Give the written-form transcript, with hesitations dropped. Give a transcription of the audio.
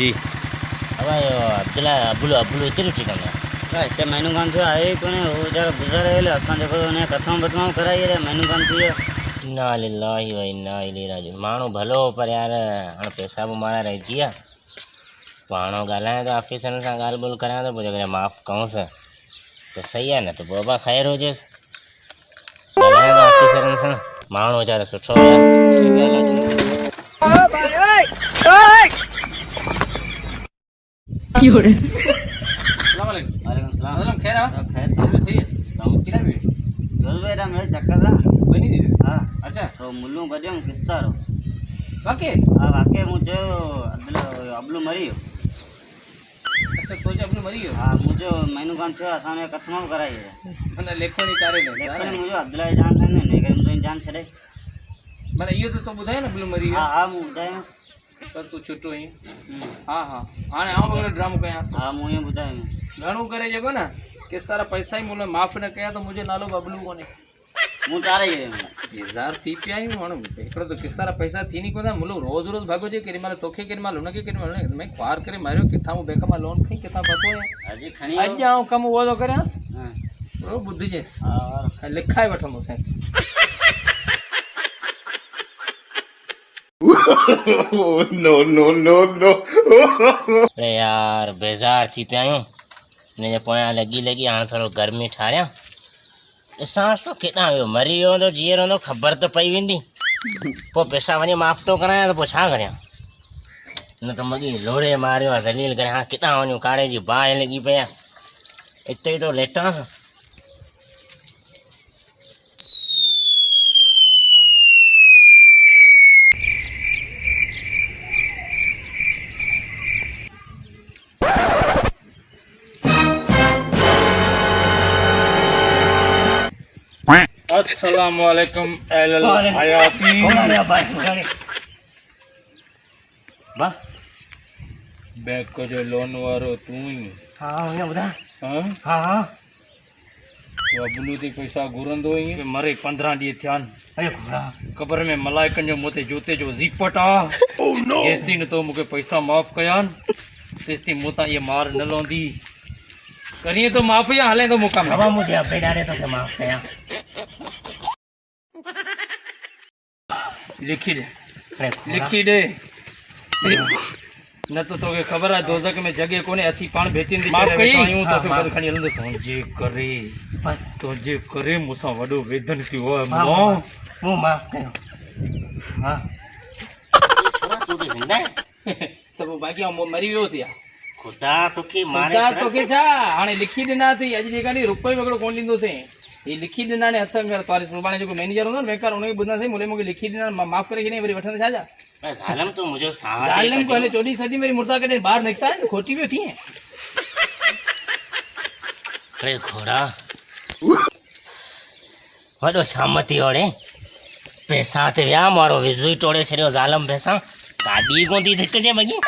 जी अब अब्दुल्ला अब्बुल अब्बुल इतनी ठीक है इतने महीनों कान थियो आए कोने वो जरा गुजारे ले असां जो ने कथम बतमाओ कराई रे महीनों कान थियो इन्ना लिल्लाहि व इन्ना इलैहि राजिऊन मानो भलो पर यार हाणे पैसा भी मारा रही जिया पाणो ॻाल्हायां तो ऑफिसरनि सां ॻाल्हि ॿोल्हि करां तो पोइ जेकॾहिं माफ़ु कयूंसि त सही आहे न त बाबा ख़ैरु हुजेसि ॻाल्हायां तो ऑफिसरनि सां माण्हू वीचारो सुठो अच्छा तो मुल्लू गजम किस्तारो वाके वाके मुझे अब्लू मरी अच्छा तो जब मरी गयो हाँ मुझे मैनू कान थियो असाने कथम कराई है मने लेखो नी तारे में लेकिन मुझे अब्दुल्ला जान है ने करे मुझे जान छड़े मने यो तो बुधाय ना ब्लू मरी गयो हां हां मु बुधाय तो तू छुटो ही हां हां हाने आऊं बगल ड्रामो कया हां मु ये बुधाय घणो करे जको ना किस तरह पैसा ही मुले माफ न कया तो मुझे नालो बबलू कोने मु तारे ये हजार थी पिया ही मानो एकड़ो तो किस तरह पैसा थी नी कोदा मुलो रोज रोज भागो जे केरी माले तोखे केरी माले उनके केरी माले मैं ख्वार करे मारियो किथा मु बेकमा लोन खई किथा पतो है अजी खणी आज आऊं कम वो तो करयास हां रो बुद्धि जेस और लिखाई वठो मुसे no, no, no, no. अरे यार बेजार थी पिया आहियूं हिन जे पोयां लॻी लॻी हाणे थोरो गर्मी ठारियां ॾिसां थो केॾां वियो मरी वियो हूंदो जीअं रहंदो ख़बर त पई वेंदी पोइ पैसा वञी माफ़ थो करायां त पोइ छा करियां न त मॻी लोड़े मारियो आहे ज़लील करे हाणे केॾां वञूं कारे जी बाहि लॻी पई आहे हिते ई थो लेटांसि अस्सलाम वालेकुम अहल हयाती वाह बैंक को जो लोन वारो तू ही हाँ हुन ॿुधाए हां हाँ हाँ तो अबलू ते पैसा घुरंदो ही मरे 15 ॾींहं थिया अरे घोड़ा क़बर में मलाइकनि जो मोते जोते जो ज़ीपट आ जेसती न तो मूंखे पैसा माफ़ कयान तेसती मूंतां ये मार न लहंदी करिए तो माफ़ या हले तो मुकम बाबा मुझे अबे डाले तो माफ़ कया लिखी दे लिखी दे न तो तोखे ख़बर है दोज़ख में जगह कोने अची पान भेटिंदी माफ़ कई आयूं तो फिर खणी हलंदो तुंहिंजे करे बस तुंहिंजे करे मूंसां वॾो वेदन थियो आहे मुंह माफ़ कयो हाँ छोरा तू तो जिंदा है त पोइ बाक़ी आउं मरी वियो थी खुदा तोखे मारे खुदा तोखे छा हाणे लिखी ॾिना अथई अॼु जेका नी रुपयो वगड़ो कोन ॾींदोसीं ये लिखी ॾिना ने हथ तोरे सुभाणे जेको मैनेजर हूंदो न बेकार उनखे ॿुधासीं मुले मूंखे लिखी ॾिना मां माफ़ करे छॾियईं वरी वठंदे छा जा ज़ालिम तो मुझे साथ ज़ालिम को हले 14 सदी मेरी मुर्दा कॾहिं ॿाहिरि निकिता आहिनि खोटी वियो थी अरे घोड़ा वॾो शाम थी ओड़े पैसा ते विया मारो विज़ू ई टोड़े छॾियो ज़ालम पैसा गाॾी कोन थी धिकजे भॻी